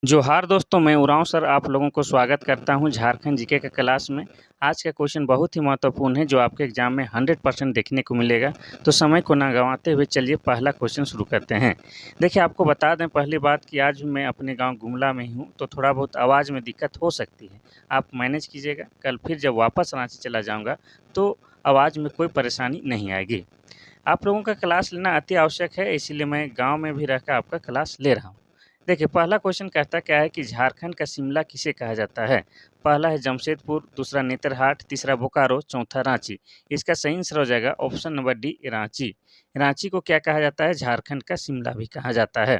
जोहार दोस्तों, मैं उरांव सर आप लोगों को स्वागत करता हूं झारखंड जीके के क्लास में। आज का क्वेश्चन बहुत ही महत्वपूर्ण है जो आपके एग्जाम में 100% देखने को मिलेगा। तो समय को ना गंवाते हुए चलिए पहला क्वेश्चन शुरू करते हैं। देखिए, आपको बता दें पहली बात कि आज मैं अपने गांव गुमला में ही हूं, तो थोड़ा बहुत आवाज़ में दिक्कत हो सकती है। आप मैनेज कीजिएगा। कल फिर जब वापस रांची चला जाऊँगा तो आवाज़ में कोई परेशानी नहीं आएगी। आप लोगों का क्लास लेना अति आवश्यक है, इसीलिए मैं गाँव में भी रहकर आपका क्लास ले रहा हूँ। देखिए, पहला क्वेश्चन कहता क्या है कि झारखंड का शिमला किसे कहा जाता है? पहला है जमशेदपुर, दूसरा नेतरहाट, तीसरा बोकारो, चौथा रांची। इसका सही आंसर हो जाएगा option number D, Ranchi. Ranchi को क्या कहा जाता है? झारखंड का शिमला भी कहा जाता है।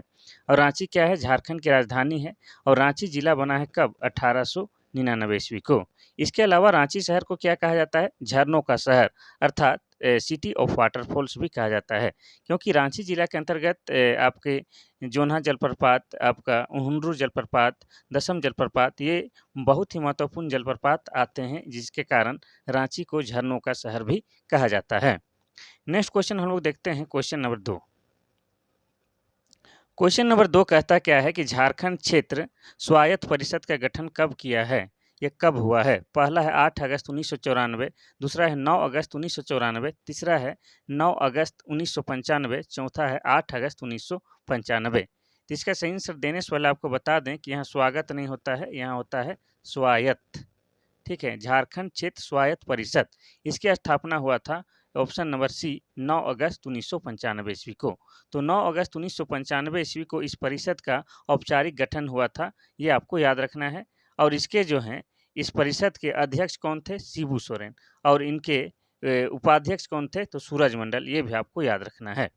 और रांची क्या है? झारखंड की राजधानी है। और रांची जिला बना है कब? 1899 ईस्वी को। इसके अलावा रांची शहर को क्या कहा जाता है? झरनों का शहर, अर्थात सिटी ऑफ वाटरफॉल्स भी कहा जाता है। क्योंकि रांची जिला के अंतर्गत आपके जोन्हा जलप्रपात, आपका उहुंड्रू जलप्रपात, दसम जलप्रपात, ये बहुत ही महत्वपूर्ण जलप्रपात आते हैं, जिसके कारण रांची को झरनों का शहर भी कहा जाता है। नेक्स्ट क्वेश्चन हम लोग देखते हैं, क्वेश्चन नंबर 2। क्वेश्चन नंबर 2 कहता क्या है कि झारखंड क्षेत्र स्वायत्त परिषद का गठन कब किया है? ये कब हुआ है? पहला है 8 अगस्त 1994, दूसरा है 9 अगस्त 1994, तीसरा है 9 अगस्त 1995, चौथा है 8 अगस्त 1995। तो इसका सही आंसर देने से पहले आपको बता दें कि यहाँ स्वागत नहीं होता है, यहाँ होता है स्वायत्त। ठीक है, झारखंड क्षेत्र स्वायत्त परिषद, इसकी स्थापना हुआ था ऑप्शन नंबर सी 9 अगस्त 1995 ईस्वी को। तो 9 अगस्त 1995 ईस्वी को इस परिषद का औपचारिक गठन हुआ था, ये आपको याद रखना है। और इसके जो हैं इस परिषद के अध्यक्ष कौन थे? शिबू सोरेन। और इनके उपाध्यक्ष कौन थे? तो सूरज मंडल, ये भी आपको याद रखना है।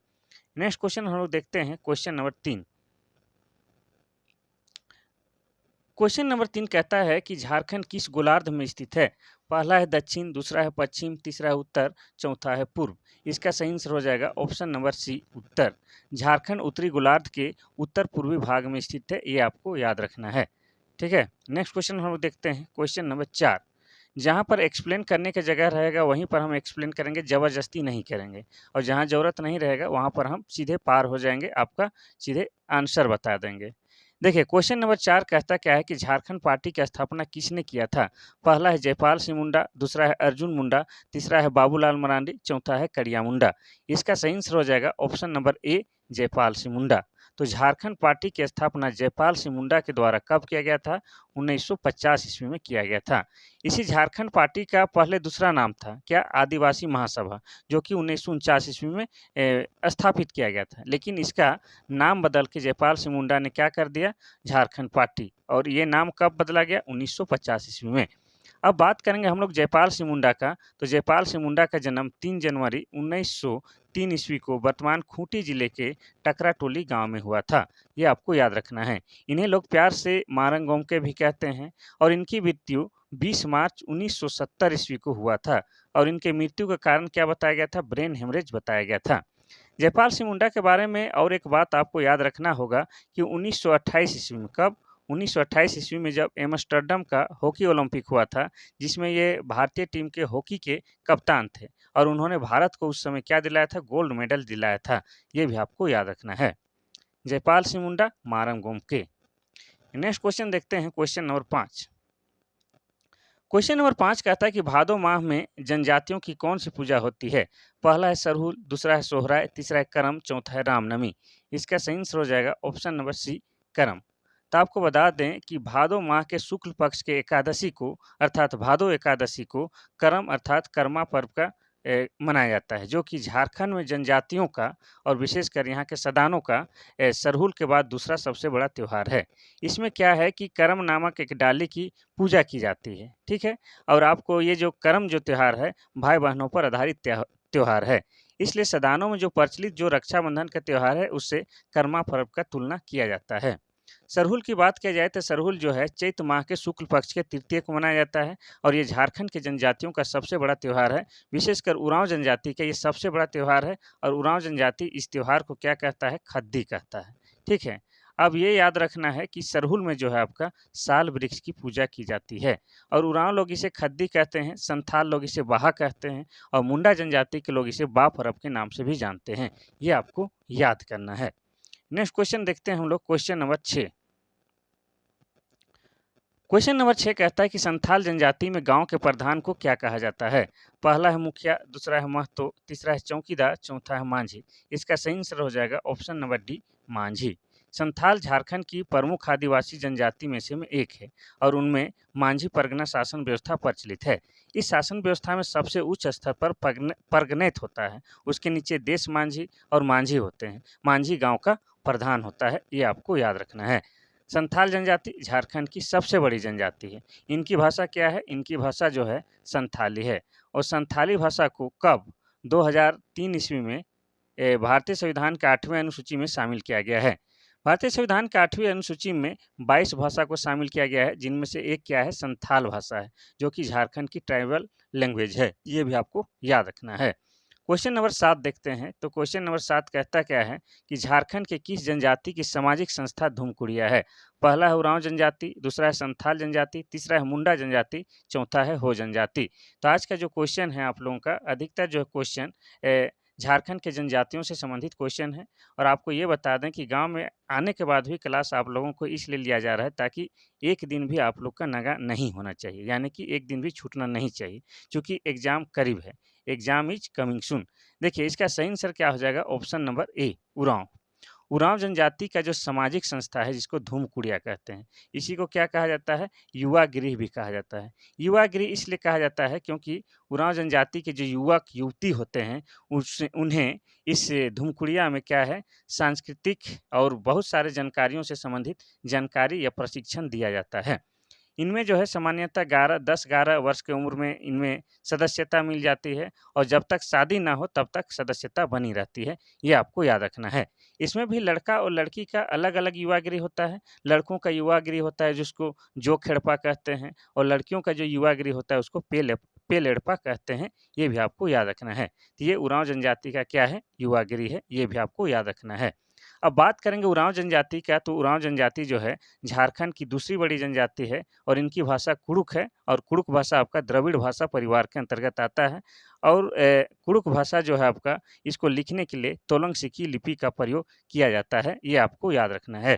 नेक्स्ट क्वेश्चन हम लोग देखते हैं, क्वेश्चन नंबर 3। क्वेश्चन नंबर 3 कहता है कि झारखंड किस गोलार्ध में स्थित है? पहला है दक्षिण, दूसरा है पश्चिम, तीसरा है उत्तर, चौथा है पूर्व। इसका सही आंसर हो जाएगा ऑप्शन नंबर सी, उत्तर। झारखंड उत्तरी गोलार्ध के उत्तर पूर्वी भाग में स्थित है, ये आपको याद रखना है। ठीक है, नेक्स्ट क्वेश्चन हम लोग देखते हैं, क्वेश्चन नंबर 4। जहाँ पर एक्सप्लेन करने की जगह रहेगा वहीं पर हम एक्सप्लेन करेंगे, ज़बरदस्ती नहीं करेंगे। और जहाँ ज़रूरत नहीं रहेगा वहाँ पर हम सीधे पार हो जाएंगे, आपका सीधे आंसर बता देंगे। देखिए, क्वेश्चन नंबर 4 कहता क्या है कि झारखंड पार्टी की स्थापना किसने किया था? पहला है जयपाल सिंह मुंडा, दूसरा है अर्जुन मुंडा, तीसरा है बाबूलाल मरांडी, चौथा है करिया मुंडा। इसका सही आंसर हो जाएगा option number A, Jaipal Singh Munda. तो झारखंड पार्टी की स्थापना जयपाल सिंह मुंडा के द्वारा कब किया गया था? 1950 ईस्वी में किया गया था। इसी झारखंड पार्टी का पहले दूसरा नाम था क्या? आदिवासी महासभा, जो कि 1949 ईस्वी में स्थापित किया गया था। लेकिन इसका नाम बदल के जयपाल सिंह मुंडा ने क्या कर दिया? झारखंड पार्टी। और ये नाम कब बदला गया? 1950 ईस्वी में। अब बात करेंगे हम लोग जयपाल सिंह मुंडा का। तो जयपाल सिंह मुंडा का जन्म 3 जनवरी 1903 ईस्वी को वर्तमान खूंटी जिले के टकरा टोली गांव में हुआ था। ये आपको याद रखना है। इन्हें लोग प्यार से मारंग गोमके भी कहते हैं। और इनकी मृत्यु 20 मार्च 1970 ईस्वी को हुआ था। और इनके मृत्यु का कारण क्या बताया गया था? ब्रेन हेमरेज बताया गया था। जयपाल सिंह मुंडा के बारे में और एक बात आपको याद रखना होगा कि 1928 ईस्वी में, कब? 1928 ईस्वी में जब एम्स्टर्डम का हॉकी ओलंपिक हुआ था, जिसमें ये भारतीय टीम के हॉकी के कप्तान थे। और उन्होंने भारत को उस समय क्या दिलाया था? गोल्ड मेडल दिलाया था। ये भी आपको याद रखना है। जयपाल सिंह मुंडा, मारम गोमके। नेक्स्ट क्वेश्चन देखते हैं, क्वेश्चन नंबर 5। क्वेश्चन नंबर 5 कहता है कि भादो माह में जनजातियों की कौन सी पूजा होती है? पहला है सरहुल, दूसरा है सोहराय, तीसरा है करम, चौथा है रामनवमी। इसका सही आंसर हो जाएगा ऑप्शन नंबर सी, करम। तो आपको बता दें कि भादो माह के शुक्ल पक्ष के एकादशी को, अर्थात भादो एकादशी को करम अर्थात कर्मा पर्व का मनाया जाता है, जो कि झारखंड में जनजातियों का और विशेषकर यहाँ के सदानों का सरहुल के बाद दूसरा सबसे बड़ा त्यौहार है। इसमें क्या है कि करम नामक एक डाली की पूजा की जाती है। ठीक है, और आपको ये जो करम जो त्यौहार है, भाई बहनों पर आधारित त्यौहार है। इसलिए सदानों में जो प्रचलित जो रक्षाबंधन का त्यौहार है, उससे कर्मा पर्व का तुलना किया जाता है। सरहुल की बात किया जाए तो सरहुल जो है चैत माह के शुक्ल पक्ष के तृतीय को मनाया जाता है। और ये झारखंड के जनजातियों का सबसे बड़ा त्यौहार है। विशेषकर उरांव जनजाति का ये सबसे बड़ा त्यौहार है। और उरांव जनजाति इस त्यौहार को क्या कहता है? खद्दी कहता है। ठीक है, अब ये याद रखना है कि सरहुल में जो है आपका साल वृक्ष की पूजा की जाती है। और उरांव लोग इसे खद्दी कहते हैं, संथाल लोग इसे बाहा कहते हैं, और मुंडा जनजाति के लोग इसे बा परब के नाम से भी जानते हैं। ये आपको याद करना है। नेक्स्ट क्वेश्चन देखते हैं हम लोग, क्वेश्चन नंबर 6। क्वेश्चन नंबर 6 कहता है कि संथाल जनजाति में गांव के प्रधान को क्या कहा जाता है? पहला है मुखिया, दूसरा है महतो, तीसरा है चौकीदार, चौथा है मांझी। इसका सही आंसर हो जाएगा option number D, Manjhi. Santhal Jharkhand की प्रमुख आदिवासी जनजाति में से एक है और उनमें मांझी परगना शासन व्यवस्था प्रचलित है। इस शासन व्यवस्था में सबसे उच्च स्तर पर परगनेत होता है, उसके नीचे देश मांझी और मांझी होते हैं। मांझी गांव का प्रधान होता है, ये आपको याद रखना है। संथाल जनजाति झारखंड की सबसे बड़ी जनजाति है। इनकी भाषा क्या है? इनकी भाषा जो है संथाली है और संथाली भाषा को कब 2003 ईस्वी में भारतीय संविधान के 8वें अनुसूची में शामिल किया गया है। भारतीय संविधान के 8वीं अनुसूची में 22 भाषा को शामिल किया गया है, जिनमें से एक क्या है? संथाल भाषा है, जो कि झारखंड की ट्राइबल लैंग्वेज है। ये भी आपको याद रखना है। क्वेश्चन नंबर 7 देखते हैं। तो क्वेश्चन नंबर 7 कहता क्या है कि झारखंड के किस जनजाति की सामाजिक संस्था धूमकुड़िया है? पहला है उरांव जनजाति, दूसरा है संथाल जनजाति, तीसरा है मुंडा जनजाति, चौथा है हो जनजाति। तो आज का जो क्वेश्चन है आप लोगों का, अधिकतर जो क्वेश्चन झारखंड के जनजातियों से संबंधित क्वेश्चन है। और आपको ये बता दें कि गांव में आने के बाद भी क्लास आप लोगों को इसलिए लिया जा रहा है ताकि एक दिन भी आप लोग का नगा नहीं होना चाहिए, यानी कि एक दिन भी छूटना नहीं चाहिए, क्योंकि एग्जाम करीब है। Exam is coming soon. देखिए इसका सही आंसर क्या हो जाएगा? ऑप्शन नंबर ए, उरांव। उरांव जनजाति का जो सामाजिक संस्था है, जिसको धूमकुड़िया कहते हैं, इसी को क्या कहा जाता है? युवा गृह भी कहा जाता है। युवा गृह इसलिए कहा जाता है क्योंकि उरांव जनजाति के जो युवक युवती होते हैं, उन्हें इस धूमकुड़िया में क्या है? सांस्कृतिक और बहुत सारे जानकारियों से संबंधित जानकारी या प्रशिक्षण दिया जाता है। इनमें जो है सामान्यतः 10-11 वर्ष की उम्र में इनमें सदस्यता मिल जाती है और जब तक शादी ना हो तब तक सदस्यता बनी रहती है, ये आपको याद रखना है। इसमें भी लड़का और लड़की का अलग-अलग युवा गृह होता है। लड़कों का युवा गृह होता है जिसको जो खेड़पा कहते हैं और लड़कियों का जो युवा गृह होता है उसको पेलेड़पा कहते हैं, ये भी आपको याद रखना है। तो ये उरांव जनजाति का क्या है? युवा गृह है, ये भी आपको याद रखना है। अब बात करेंगे उरांव जनजाति का, तो उरांव जनजाति जो है झारखंड की दूसरी बड़ी जनजाति है और इनकी भाषा कुड़ुक है और कुड़ुक भाषा आपका द्रविड़ भाषा परिवार के अंतर्गत आता है। और कुड़ुक भाषा जो है आपका, इसको लिखने के लिए तोलंग सिक्की लिपि का प्रयोग किया जाता है, ये आपको याद रखना है।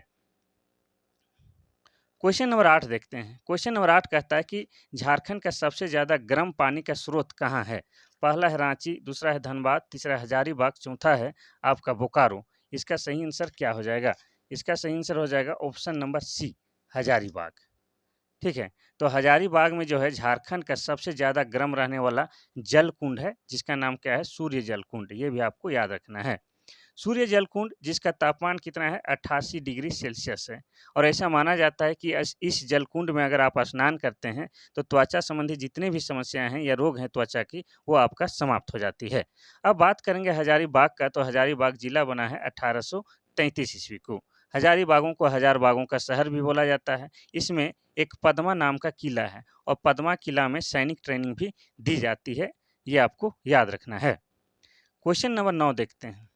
क्वेश्चन नंबर 8 देखते हैं। क्वेश्चन नंबर 8 कहता है कि झारखंड का सबसे ज़्यादा गर्म पानी का स्रोत कहाँ है? पहला है रांची, दूसरा है धनबाद, तीसरा है हजारीबाग, चौथा है आपका बोकारो। इसका सही आंसर क्या हो जाएगा? इसका सही आंसर हो जाएगा ऑप्शन नंबर सी, हजारीबाग। ठीक है, तो हजारीबाग में जो है झारखंड का सबसे ज़्यादा गर्म रहने वाला जल कुंड है, जिसका नाम क्या है? सूर्य जल कुंड। ये भी आपको याद रखना है। सूर्य जल कुंड जिसका तापमान कितना है? 88 डिग्री सेल्सियस है और ऐसा माना जाता है कि इस जल कुंड में अगर आप स्नान करते हैं तो त्वचा संबंधी जितने भी समस्याएं हैं या रोग हैं त्वचा की, वो आपका समाप्त हो जाती है। अब बात करेंगे हजारीबाग का, तो हजारीबाग जिला बना है 1833 ईस्वी को। हजारीबागों को हजार बागों का शहर भी बोला जाता है। इसमें एक पद्मा नाम का किला है और पद्मा किला में सैनिक ट्रेनिंग भी दी जाती है, ये आपको याद रखना है। क्वेश्चन नंबर 9 देखते हैं।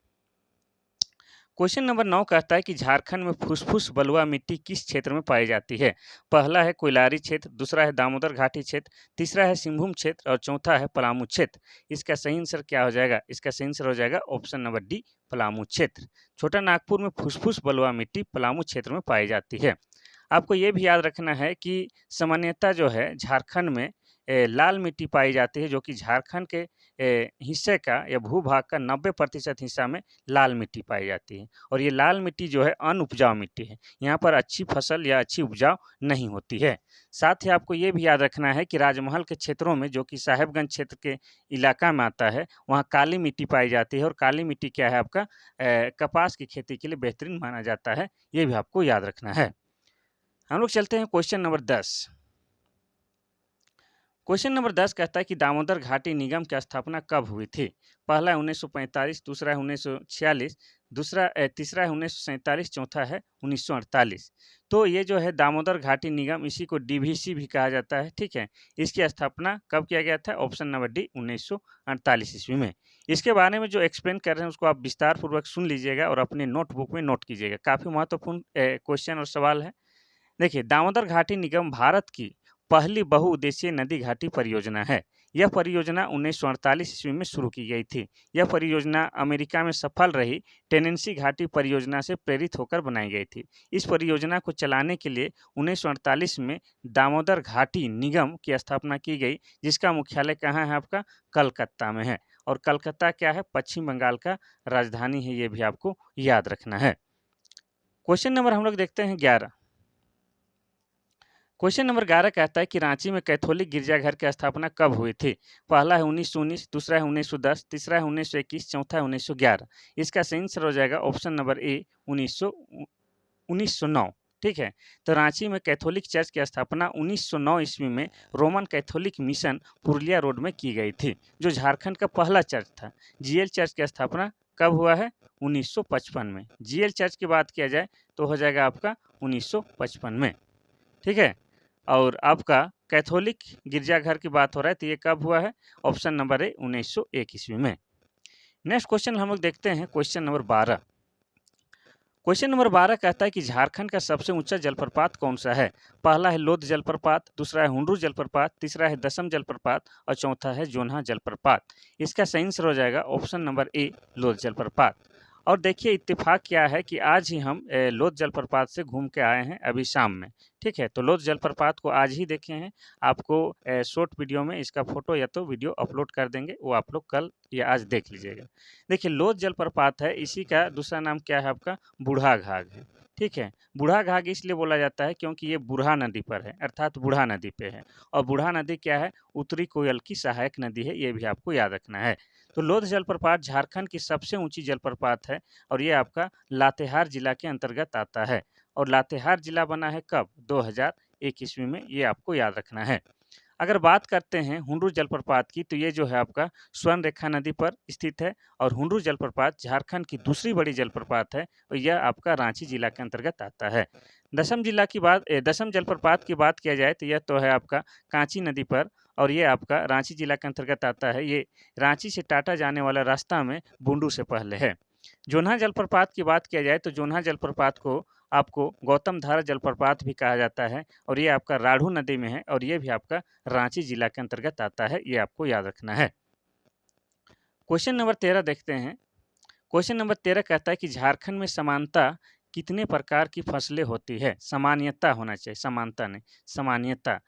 क्वेश्चन नंबर 9 कहता है कि झारखंड में फुसफुस बलुआ मिट्टी किस क्षेत्र में पाई जाती है? पहला है कोयलारी क्षेत्र, दूसरा है दामोदर घाटी क्षेत्र, तीसरा है सिंहभूम क्षेत्र और चौथा है पलामू क्षेत्र। इसका सही आंसर क्या हो जाएगा? इसका सही आंसर हो जाएगा ऑप्शन नंबर डी, पलामू क्षेत्र। छोटा नागपुर में फुसफुस बलुआ मिट्टी पलामू क्षेत्र में पाई जाती है। आपको ये भी याद रखना है कि सामान्यतः जो है झारखंड में लाल मिट्टी पाई जाती है, जो कि झारखंड के हिस्से का या भूभाग का 90% हिस्सा में लाल मिट्टी पाई जाती है और ये लाल मिट्टी जो है अनउपजाऊ मिट्टी है। यहाँ पर अच्छी फसल या अच्छी उपजाऊ नहीं होती है। साथ ही आपको ये भी याद रखना है कि राजमहल के क्षेत्रों में, जो कि साहेबगंज क्षेत्र के इलाका में आता है, वहाँ काली मिट्टी पाई जाती है और काली मिट्टी क्या है आपका? कपास की खेती के लिए बेहतरीन माना जाता है, ये भी आपको याद रखना है। हम लोग चलते हैं क्वेश्चन नंबर 10। क्वेश्चन नंबर 10 कहता है कि दामोदर घाटी निगम की स्थापना कब हुई थी? पहला है 1945, दूसरा है 1946, तीसरा है 1947, चौथा है 1948। तो ये जो है दामोदर घाटी निगम, इसी को डीवीसी भी कहा जाता है। ठीक है, इसकी स्थापना कब किया गया था? ऑप्शन नंबर डी, 1948 ईस्वी में। इसके बारे में जो एक्सप्लेन कर रहे हैं उसको आप विस्तार पूर्वक सुन लीजिएगा और अपने नोटबुक में नोट कीजिएगा। काफ़ी महत्वपूर्ण क्वेश्चन और सवाल है। देखिए, दामोदर घाटी निगम भारत की पहली बहुउद्देशीय नदी घाटी परियोजना है। यह परियोजना 1948 ईस्वी में शुरू की गई थी। यह परियोजना अमेरिका में सफल रही टेनेंसी घाटी परियोजना से प्रेरित होकर बनाई गई थी। इस परियोजना को चलाने के लिए 1948 में दामोदर घाटी निगम की स्थापना की गई, जिसका मुख्यालय कहाँ है आपका? कलकत्ता में है। और कलकत्ता क्या है? पश्चिम बंगाल का राजधानी है, ये भी आपको याद रखना है। क्वेश्चन नंबर हम लोग देखते हैं 11। क्वेश्चन नंबर 11 कहता है कि रांची में कैथोलिक गिरजाघर की स्थापना कब हुई थी? पहला है 1919, दूसरा है 1910, तीसरा है 1921, चौथा है 1911। इसका सही आंसर हो जाएगा ऑप्शन नंबर ए 1909। ठीक है, तो रांची में कैथोलिक चर्च की स्थापना 1909 ईस्वी में Roman Catholic mission Purulia road में की गई थी, जो झारखंड का पहला चर्च था। जीएल चर्च की स्थापना कब हुआ है? 1955 में। जीएल चर्च की बात किया जाए तो हो जाएगा आपका 1955 में। ठीक है, और आपका कैथोलिक गिरजाघर की बात हो रहा है तो ये कब हुआ है? ऑप्शन नंबर ए 1901 ईस्वी में। नेक्स्ट क्वेश्चन हम लोग देखते हैं क्वेश्चन नंबर 12। क्वेश्चन नंबर 12 कहता है कि झारखंड का सबसे ऊंचा जलप्रपात कौन सा है? पहला है लोध जलप्रपात, दूसरा है हुंडरू जलप्रपात, तीसरा है दसम जलप्रपात और चौथा है जोन्हा जलप्रपात। इसका सही आंसर हो जाएगा ऑप्शन नंबर ए लोध जलप्रपात। और देखिए इत्तेफाक क्या है कि आज ही हम लोध जलप्रपात से घूम के आए हैं अभी शाम में। ठीक है, तो लोध जलप्रपात को आज ही देखे हैं। आपको शॉर्ट वीडियो में इसका फोटो या तो वीडियो अपलोड कर देंगे, वो आप लोग कल या आज देख लीजिएगा। देखिए लोध जलप्रपात है, इसी का दूसरा नाम क्या है आपका? बूढ़ा घाघ है। ठीक है, बूढ़ा घाघ इसलिए बोला जाता है क्योंकि ये बूढ़ा नदी पर है, अर्थात बूढ़ा नदी पे है। और बूढ़ा नदी क्या है? उत्तरी कोयल की सहायक नदी है, ये भी आपको याद रखना है। तो लोध जलप्रपात झारखंड की सबसे ऊंची जलप्रपात है और ये आपका लातेहार जिला के अंतर्गत आता है। और लातेहार जिला बना है कब? 2001 ईस्वी में, ये आपको याद रखना है। अगर बात करते हैं हुंडरू जलप्रपात की तो ये जो है आपका स्वर्ण रेखा नदी पर स्थित है और हुंडरू जलप्रपात झारखंड की दूसरी बड़ी जलप्रपात है और यह आपका रांची जिला के अंतर्गत आता है। दसम जलप्रपात की बात किया जाए तो यह तो है आपका कांची नदी पर और ये आपका रांची जिला के अंतर्गत आता है। ये रांची से टाटा जाने वाला रास्ता में बुंडू से पहले है। जोन्हा जलप्रपात की बात किया जाए तो जोन्हा जलप्रपात को आपको गौतम धारा जलप्रपात भी कहा जाता है और ये आपका राढ़ू नदी में है और ये भी आपका रांची जिला के अंतर्गत आता है, ये आपको याद रखना है। क्वेश्चन नंबर 13 देखते हैं। क्वेश्चन नंबर 13 कहता है कि झारखंड में समानता कितने प्रकार की फसलें होती है? सामान्यता होना चाहिए, समानता नहीं, सामान्यता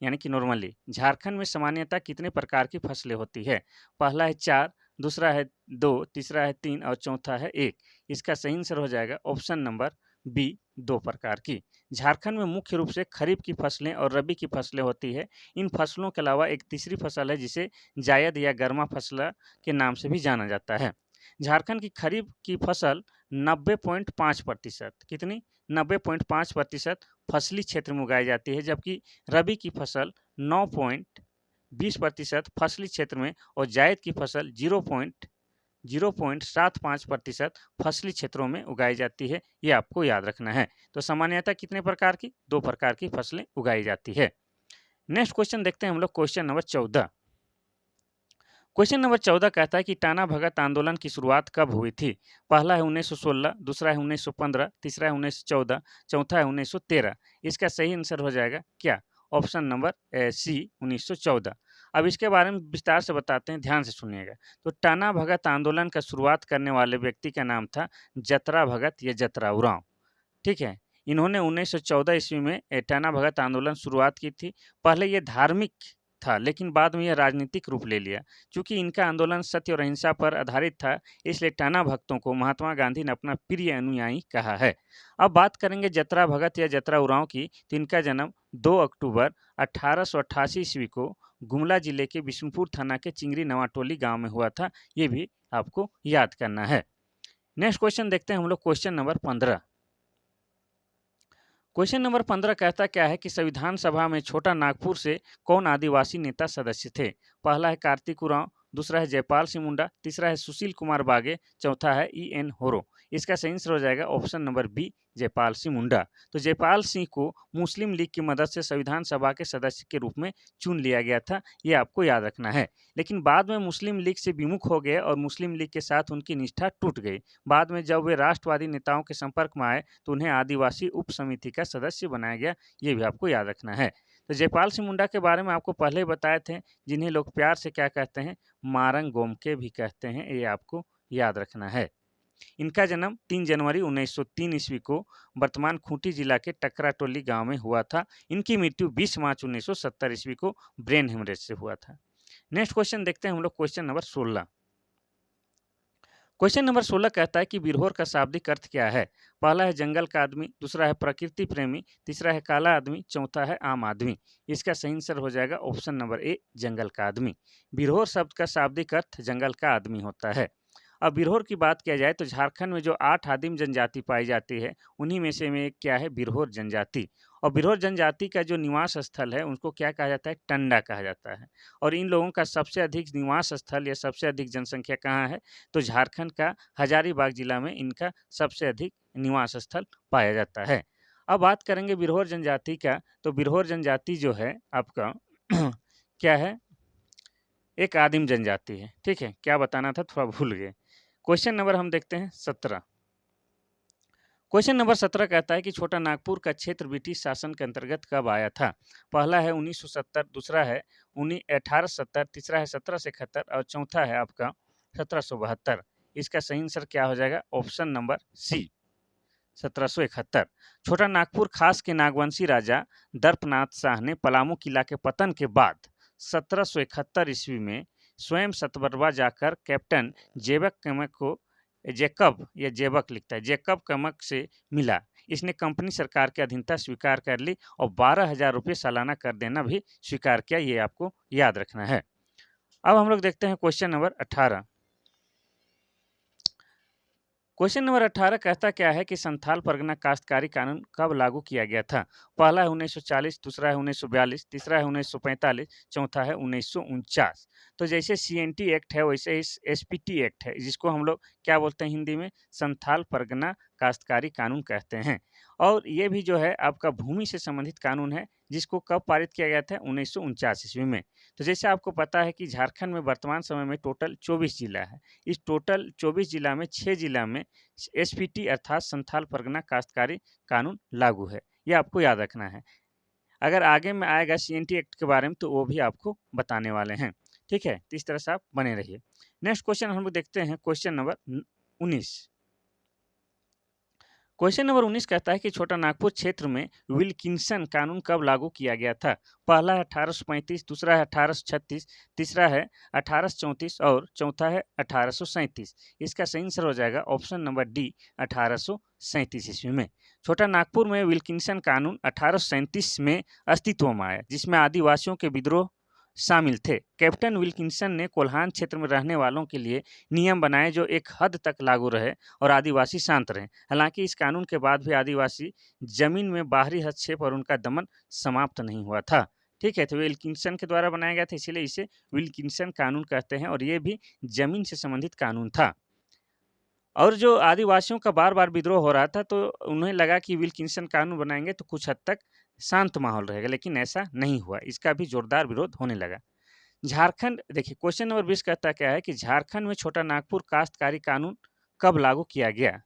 यानी कि नॉर्मली। झारखंड में सामान्यता कितने प्रकार की फसलें होती है? पहला है 4, दूसरा है 2, तीसरा है 3 और चौथा है 1। इसका सही आंसर हो जाएगा ऑप्शन नंबर बी 2 प्रकार की। झारखंड में मुख्य रूप से खरीफ की फसलें और रबी की फसलें होती है। इन फसलों के अलावा एक तीसरी फसल है जिसे जायद या गर्मा फसल के नाम से भी जाना जाता है। झारखंड की खरीफ की फसल 90.5%, कितनी? 90.5% फसली क्षेत्र में उगाई जाती है, जबकि रबी की फसल 9.20% फसली क्षेत्र में और जायद की फसल 0.75% फसली क्षेत्रों में उगाई जाती है, ये आपको याद रखना है। तो सामान्यतः कितने प्रकार की? 2 प्रकार की फसलें उगाई जाती है। नेक्स्ट क्वेश्चन देखते हैं हम लोग क्वेश्चन नंबर 14। क्वेश्चन नंबर 14 कहता है कि टाना भगत आंदोलन की शुरुआत कब हुई थी? पहला है 1916, दूसरा है 1915, तीसरा है 1914, चौथा है 1913। इसका सही आंसर हो जाएगा क्या? Option number C 1914। अब इसके बारे में विस्तार से बताते हैं, ध्यान से सुनिएगा। तो टाना भगत आंदोलन का शुरुआत करने वाले व्यक्ति का नाम था जतरा भगत या जतरा उरांव। ठीक है, इन्होंने 1914 ईस्वी में टाना भगत आंदोलन शुरुआत की थी। पहले ये धार्मिक था लेकिन बाद में यह राजनीतिक रूप ले लिया। चूंकि इनका आंदोलन सत्य और अहिंसा पर आधारित था, इसलिए टाना भक्तों को महात्मा गांधी ने अपना प्रिय अनुयायी कहा है। अब बात करेंगे जतरा भगत या जतरा उरांव की, तो इनका जन्म 2 अक्टूबर 1888 ईस्वी को गुमला जिले के बिशुनपुर थाना के चिंगरी नवाटोली गांव में हुआ था, ये भी आपको याद करना है। नेक्स्ट क्वेश्चन देखते हैं हम लोग क्वेश्चन नंबर 15। क्वेश्चन नंबर 15 कहता क्या है कि संविधान सभा में छोटा नागपुर से कौन आदिवासी नेता सदस्य थे? पहला है कार्तिक उरांव, दूसरा है जयपाल सिंह मुंडा, तीसरा है सुशील कुमार बागे, चौथा है ई.एन. होरो। इसका सही आंसर हो जाएगा option number B Jaipal Singh Munda. तो जयपाल सिंह को मुस्लिम लीग की मदद से संविधान सभा के सदस्य के रूप में चुन लिया गया था, ये आपको याद रखना है। लेकिन बाद में मुस्लिम लीग से विमुख हो गए और मुस्लिम लीग के साथ उनकी निष्ठा टूट गई। बाद में जब वे राष्ट्रवादी नेताओं के संपर्क में आए तो उन्हें आदिवासी उप समिति का सदस्य बनाया गया, ये भी आपको याद रखना है। तो जयपाल सिंह मुंडा के बारे में आपको पहले ही बताए थे, जिन्हें लोग प्यार से क्या कहते हैं, मारंग गोमके भी कहते हैं, ये आपको याद रखना है। इनका जन्म 3 जनवरी 1903 ईस्वी को वर्तमान खूंटी जिला के टकराटोली गांव में हुआ था। इनकी मृत्यु 20 मार्च 1970 ईस्वी को ब्रेन हेमरेज से हुआ था। नेक्स्ट क्वेश्चन देखते हैं हम लोग, क्वेश्चन नंबर 16। क्वेश्चन नंबर 16 कहता है कि बिरहोर का शाब्दिक अर्थ क्या है? पहला है जंगल का आदमी, दूसरा है प्रकृति प्रेमी, तीसरा है काला आदमी, चौथा है आम आदमी। इसका सही आंसर हो जाएगा ऑप्शन नंबर ए, जंगल का आदमी। बिरहोर शब्द का शाब्दिक अर्थ जंगल का आदमी होता है। अब बिरहोर की बात किया जाए तो झारखंड में जो 8 आदिम जनजाति पाई जाती है, उन्हीं में से एक क्या है, बिरहोर जनजाति। और बिरहोर जनजाति का जो निवास स्थल है, उनको क्या कहा जाता है, टंडा कहा जाता है। और इन लोगों का सबसे अधिक निवास स्थल या सबसे अधिक जनसंख्या कहाँ है, तो झारखंड का हजारीबाग जिला में इनका सबसे अधिक निवास स्थल पाया जाता है। अब बात करेंगे बिरहोर जनजाति का, तो बिरहोर जनजाति जो है आपका क्या है, एक आदिम जनजाति है। ठीक है, क्या बताना था, थोड़ा भूल गए। क्वेश्चन नंबर हम देखते हैं 17। क्वेश्चन नंबर 17 कहता है कि छोटा नागपुर का क्षेत्र ब्रिटिश शासन के अंतर्गत कब आया था? पहला है 1970, दूसरा है 1870, तीसरा है 1771 और चौथा है आपका 1772। इसका सही आंसर क्या हो जाएगा, ऑप्शन नंबर सी, 1771। छोटा नागपुर खास के नागवंशी राजा दर्पनाथ शाह ने पलामू किला के पतन के बाद 1771 ईस्वी में स्वयं सतबरवा जाकर कैप्टन जेबक कमक को, जेकब या जेबक लिखता है, जेकब कमक से मिला। इसने कंपनी सरकार की अधीनता स्वीकार कर ली और 12,000 रुपये सालाना कर देना भी स्वीकार किया। ये आपको याद रखना है। अब हम लोग देखते हैं क्वेश्चन नंबर 18। क्वेश्चन नंबर 18 कहता क्या है कि संथाल परगना काश्तकारी कानून कब लागू किया गया था? पहला है 1940, दूसरा है 1942, तीसरा है 1945, चौथा है 1949। तो जैसे सीएनटी एक्ट है, वैसे इस एसपीटी एक्ट है, जिसको हम लोग क्या बोलते हैं हिंदी में, संथाल परगना काश्तकारी कानून कहते हैं। और ये भी जो है आपका भूमि से संबंधित कानून है, जिसको कब पारित किया गया था, 1949 ईस्वी में। तो जैसे आपको पता है कि झारखंड में वर्तमान समय में टोटल 24 जिला है। इस टोटल 24 जिला में 6 जिला में एसपीटी अर्थात संथाल परगना काश्तकारी कानून लागू है। ये आपको याद रखना है। अगर आगे में आएगा सीएनटी एक्ट के बारे में तो वो भी आपको बताने वाले हैं। ठीक है, तो इस तरह से आप बने रहिए। नेक्स्ट क्वेश्चन हम लोग देखते हैं, क्वेश्चन नंबर 19। क्वेश्चन नंबर 19 कहता है कि छोटा नागपुर क्षेत्र में विल्किंसन कानून कब लागू किया गया था? पहला है 1835, दूसरा है 1836, तीसरा है 1834 और चौथा है 1837। इसका सही आंसर हो जाएगा ऑप्शन नंबर डी, 1837 ईस्वी में। छोटा नागपुर में विल्किंसन कानून 1837 में अस्तित्व में आया, जिसमें आदिवासियों के विद्रोह शामिल थे। कैप्टन विल्किंसन ने कोल्हान क्षेत्र में रहने वालों के लिए नियम बनाए जो एक हद तक लागू रहे और आदिवासी शांत रहे। हालांकि इस कानून के बाद भी आदिवासी जमीन में बाहरी हस्तक्षेप और उनका दमन समाप्त नहीं हुआ था। ठीक है, तो विल्किंसन के द्वारा बनाया गया था, इसीलिए इसे विल्किंसन कानून कहते हैं और ये भी जमीन से संबंधित कानून था। और जो आदिवासियों का बार बार विद्रोह हो रहा था, तो उन्हें लगा कि विल्किंसन कानून बनाएंगे तो कुछ हद तक शांत माहौल रहेगा, लेकिन ऐसा नहीं हुआ। इसका भी जोरदार विरोध होने लगा। झारखंड देखिए, क्वेश्चन नंबर 20 कहता क्या है कि झारखंड में छोटा नागपुर काश्तकारी कानून कब लागू किया गया?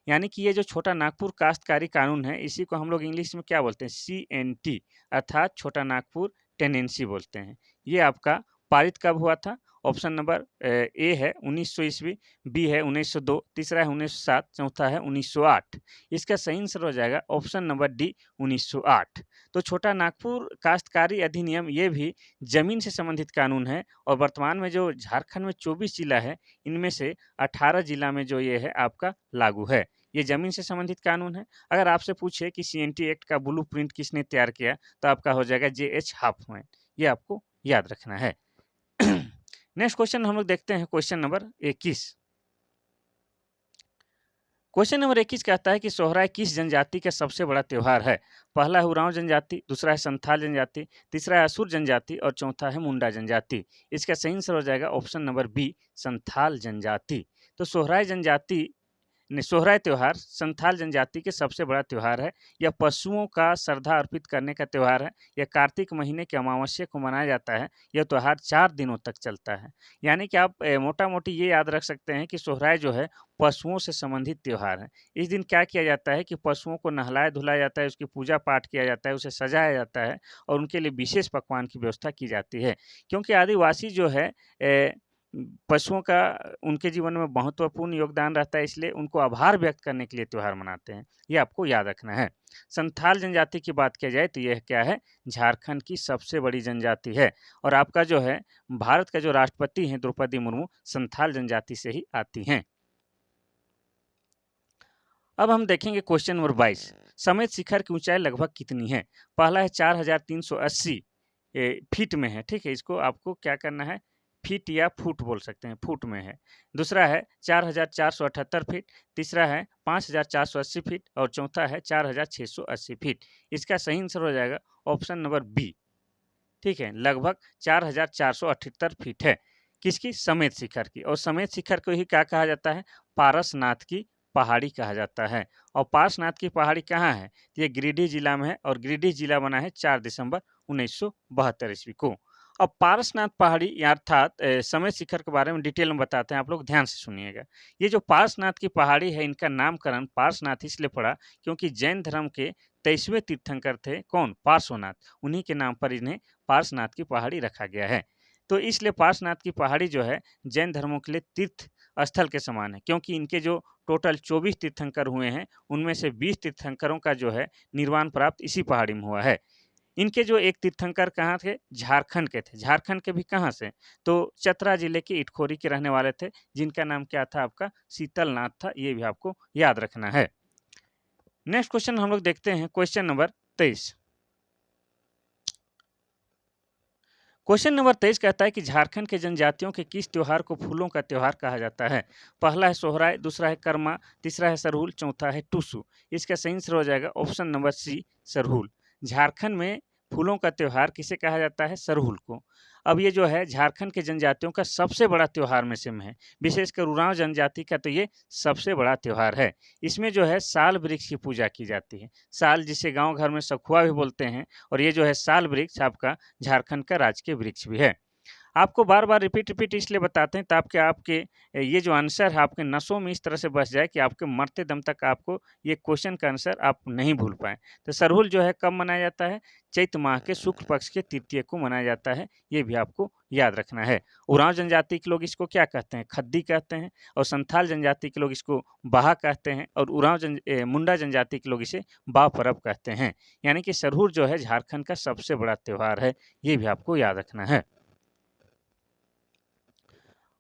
यानी कि ये जो छोटा नागपुर काश्तकारी कानून है, इसी को हम लोग इंग्लिश में क्या बोलते हैं, सीएनटी अर्थात छोटा नागपुर टेनेंसी बोलते हैं। ये आपका पारित कब हुआ था? ऑप्शन नंबर ए है 1900 ईस्वी, बी है 1902, तीसरा है 1907, चौथा है 1908। इसका सही आंसर हो जाएगा ऑप्शन नंबर डी, 1908। तो छोटा नागपुर काश्तकारी अधिनियम ये भी जमीन से संबंधित कानून है और वर्तमान में जो झारखंड में 24 जिला है, इनमें से 18 जिला में जो ये है आपका लागू है। ये जमीन से संबंधित कानून है। अगर आपसे पूछे कि सीएनटी एक्ट का ब्लूप्रिंट किसने तैयार किया, तो आपका हो जाएगा जेएच हाफमैन। ये आपको याद रखना है। नेक्स्ट क्वेश्चन हम लोग देखते हैं, क्वेश्चन नंबर 21। क्वेश्चन नंबर 21 कहता है कि सोहराय किस जनजाति का सबसे बड़ा त्योहार है? पहला है उरांव जनजाति, दूसरा है संथाल जनजाति, तीसरा है असुर जनजाति और चौथा है मुंडा जनजाति। इसका सही आंसर हो जाएगा ऑप्शन नंबर बी, संथाल जनजाति। तो सोहराय जनजाति सोहराय त्यौहार संथाल जनजाति के सबसे बड़ा त्यौहार है। यह पशुओं का श्रद्धा अर्पित करने का त्यौहार है। यह कार्तिक महीने के अमावस्या को मनाया जाता है। यह त्यौहार 4 दिनों तक चलता है। यानी कि आप मोटा-मोटी ये याद रख सकते हैं कि सोहराय जो है पशुओं से संबंधित त्यौहार है। इस दिन क्या किया जाता है कि पशुओं को नहलाया-धुलाया जाता है, उसकी पूजा-पाठ किया जाता है, उसे सजाया जाता है और उनके लिए विशेष पकवान की व्यवस्था की जाती है। क्योंकि आदिवासी जो है पशुओं का उनके जीवन में महत्वपूर्ण योगदान रहता है, इसलिए उनको आभार व्यक्त करने के लिए त्योहार मनाते हैं। ये आपको याद रखना है। संथाल जनजाति की बात किया जाए तो यह क्या है? झारखंड की सबसे बड़ी जनजाति है और आपका जो है भारत का जो राष्ट्रपति हैं द्रौपदी मुर्मू संथाल जनजाति से ही आती हैं। अब हम देखेंगे क्वेश्चन नंबर 22 समेत शिखर की ऊंचाई लगभग कितनी है? पहला है 4380 फीट में है, ठीक है। इसको आपको क्या करना है? फीट या फुट बोल सकते हैं, फुट में है। दूसरा है 4478 फीट, तीसरा है 5480 फीट और चौथा है 4680 फीट। इसका सही आंसर हो जाएगा ऑप्शन नंबर बी, ठीक है। लगभग 4478 फीट है। किसकी? समेत शिखर की। और समेत शिखर को ही क्या कहा जाता है? पारसनाथ की पहाड़ी कहा जाता है। और पारसनाथ की पहाड़ी कहाँ है? ये गिरिडीह जिला में है और गिरिडीह जिला बना है 4 दिसंबर 1972 ईस्वी को। अब पारसनाथ पहाड़ी अर्थात समेत शिखर के बारे में डिटेल में बताते हैं, आप लोग ध्यान से सुनिएगा। ये जो पारसनाथ की पहाड़ी है, इनका नामकरण पारसनाथ इसलिए पड़ा क्योंकि जैन धर्म के 23वें तीर्थंकर थे कौन? पार्श्वनाथ। उन्हीं के नाम पर इन्हें पार्श्वनाथ की पहाड़ी रखा गया है। तो इसलिए पार्श्वनाथ की पहाड़ी जो है जैन धर्मों के लिए तीर्थ स्थल के समान है, क्योंकि इनके जो टोटल 24 तीर्थंकर हुए हैं उनमें से 20 तीर्थंकरों का जो है निर्वाण प्राप्त इसी पहाड़ी में हुआ है। इनके जो एक तीर्थंकर कहाँ थे? झारखंड के थे। झारखंड के भी कहाँ से? तो चतरा जिले के इटखोरी के रहने वाले थे, जिनका नाम क्या था? आपका शीतलनाथ था। ये भी आपको याद रखना है। नेक्स्ट क्वेश्चन हम लोग देखते हैं, क्वेश्चन नंबर 23। क्वेश्चन नंबर 23 कहता है कि झारखंड के जनजातियों के किस त्योहार को फूलों का त्योहार कहा जाता है? पहला है सोहराय, दूसरा है कर्मा, तीसरा है सरहुल, चौथा है टुसु। इसका सही आंसर हो जाएगा option number C, Sarhul. Jharkhand में फूलों का त्योहार किसे कहा जाता है? सरहुल को। अब ये जो है झारखंड के जनजातियों का सबसे बड़ा त्योहार में से है, विशेषकर उरांव जनजाति का तो ये सबसे बड़ा त्योहार है। इसमें जो है साल वृक्ष की पूजा की जाती है। साल जिसे गांव घर में सखुआ भी बोलते हैं, और ये जो है साल वृक्ष आपका झारखंड का राजकीय वृक्ष भी है। आपको बार-बार रिपीट इसलिए बताते हैं ताकि आपके ये जो आंसर है आपके नसों में इस तरह से बस जाए कि आपके मरते दम तक आपको ये क्वेश्चन का आंसर आप नहीं भूल पाएँ। तो सरहुल जो है कब मनाया जाता है? चैत माह के शुक्ल पक्ष के तृतीय को मनाया जाता है। ये भी आपको याद रखना है। उरांव जनजाति के लोग इसको क्या कहते हैं? खद्दी कहते हैं और संथाल जनजाति के लोग इसको बाहा कहते हैं और मुंडा जनजाति के लोग इसे बा परब कहते हैं। यानी कि सरहुल जो है झारखंड का सबसे बड़ा त्योहार है। ये भी आपको याद रखना है।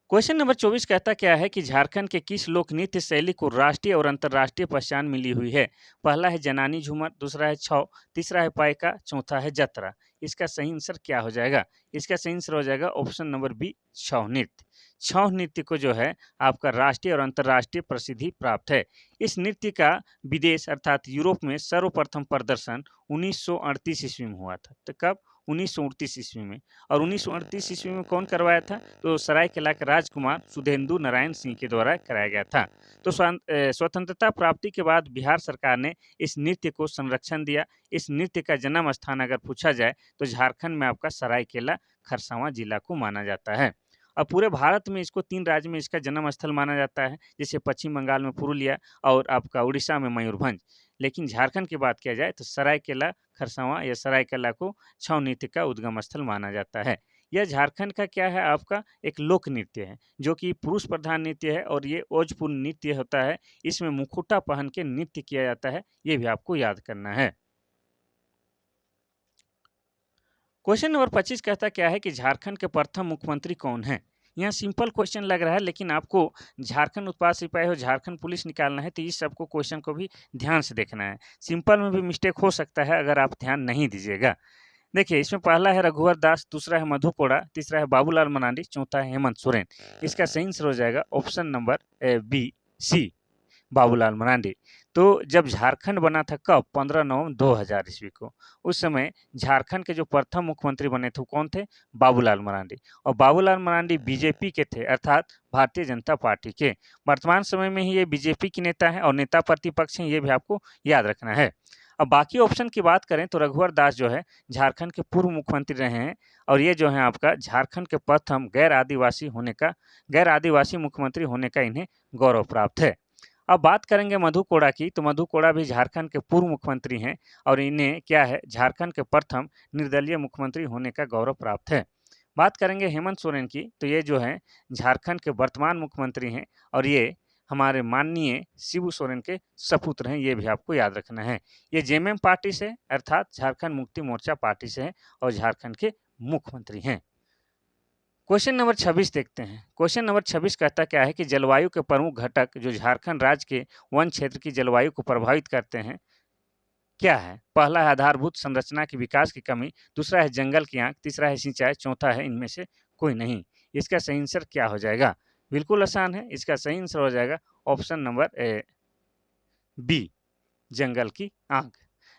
क्वेश्चन नंबर 24 कहता क्या है कि झारखंड के किस लोक नृत्य शैली को राष्ट्रीय और अंतर्राष्ट्रीय पहचान मिली हुई है? पहला है जनानी झूमर, दूसरा है छौ, तीसरा है पाइका, चौथा है जतरा। इसका सही आंसर क्या हो जाएगा? इसका सही आंसर हो जाएगा ऑप्शन नंबर बी, छौ नृत्य। छौ नृत्य को जो है आपका राष्ट्रीय और अंतर्राष्ट्रीय प्रसिद्धि प्राप्त है। इस नृत्य का विदेश अर्थात यूरोप में सर्वप्रथम प्रदर्शन 1938 ईस्वी में हुआ था। तो कब? 1938 ईस्वी में। और 1938 ईस्वी में कौन करवाया था? तो सरायकेला के राजकुमार सुधेंदु नारायण सिंह के द्वारा कराया गया था। तो स्वतंत्रता प्राप्ति के बाद बिहार सरकार ने इस नृत्य को संरक्षण दिया। इस नृत्य का जन्म स्थान अगर पूछा जाए तो झारखंड में आपका सरायकेला खरसावां जिला को माना जाता है। अब पूरे भारत में इसको 3 राज्य में इसका जन्म स्थल माना जाता है, जैसे पश्चिम बंगाल में पुरुलिया और आपका उड़ीसा में मयूरभंज। लेकिन झारखंड की बात किया जाए तो सरायकेला खरसावां या सरायकेला को छौ नृत्य का उद्गम स्थल माना जाता है। यह झारखंड का क्या है? आपका एक लोक नृत्य है, जो कि पुरुष प्रधान नृत्य है और ये ओजपूर्ण नृत्य होता है। इसमें मुखौटा पहन के नृत्य किया जाता है। ये भी आपको याद करना है। क्वेश्चन नंबर 25 कहता क्या है कि झारखंड के प्रथम मुख्यमंत्री कौन है? यहाँ सिंपल क्वेश्चन लग रहा है, लेकिन आपको झारखंड उत्पाद सिपाही और झारखंड पुलिस निकालना है, तो इस सबको क्वेश्चन को भी ध्यान से देखना है। सिंपल में भी मिस्टेक हो सकता है अगर आप ध्यान नहीं दीजिएगा। देखिए, इसमें पहला है रघुवर दास, दूसरा है मधु कोड़ा, तीसरा है बाबूलाल मरांडी, चौथा है हेमंत सोरेन। इसका सही आंसर हो जाएगा ऑप्शन नंबर बी, सी। बाबूलाल मरांडी। तो जब झारखंड बना था कब? 15 नवंबर 2000 ईस्वी को। उस समय झारखंड के जो प्रथम मुख्यमंत्री बने थे वो कौन थे? बाबूलाल मरांडी। और बाबूलाल मरांडी बीजेपी के थे, अर्थात भारतीय जनता पार्टी के। वर्तमान समय में ही ये बीजेपी के नेता हैं और नेता प्रतिपक्ष हैं, ये भी आपको याद रखना है। अब बाकी ऑप्शन की बात करें तो रघुवर दास जो है झारखंड के पूर्व मुख्यमंत्री रहे हैं और ये जो है आपका झारखंड के प्रथम गैर आदिवासी मुख्यमंत्री होने का इन्हें गौरव प्राप्त है। अब बात करेंगे मधु कोड़ा की, तो मधु कोड़ा भी झारखंड के पूर्व मुख्यमंत्री हैं और इन्हें क्या है, झारखंड के प्रथम निर्दलीय मुख्यमंत्री होने का गौरव प्राप्त है। बात करेंगे हेमंत सोरेन की, तो ये जो है झारखंड के वर्तमान मुख्यमंत्री हैं और ये हमारे माननीय शिबू सोरेन के सपुत्र हैं, ये भी आपको याद रखना है। ये जेएमएम पार्टी से अर्थात झारखंड मुक्ति मोर्चा पार्टी से है और झारखंड के मुख्यमंत्री हैं। क्वेश्चन नंबर 26 देखते हैं। क्वेश्चन नंबर 26 कहता क्या है कि जलवायु के प्रमुख घटक जो झारखंड राज्य के वन क्षेत्र की जलवायु को प्रभावित करते हैं क्या है? पहला है आधारभूत संरचना की विकास की कमी, दूसरा है जंगल की आग, तीसरा है सिंचाई, चौथा है इनमें से कोई नहीं। इसका सही आंसर क्या हो जाएगा? बिल्कुल आसान है, इसका सही आंसर हो जाएगा ऑप्शन नंबर बी, जंगल की आग।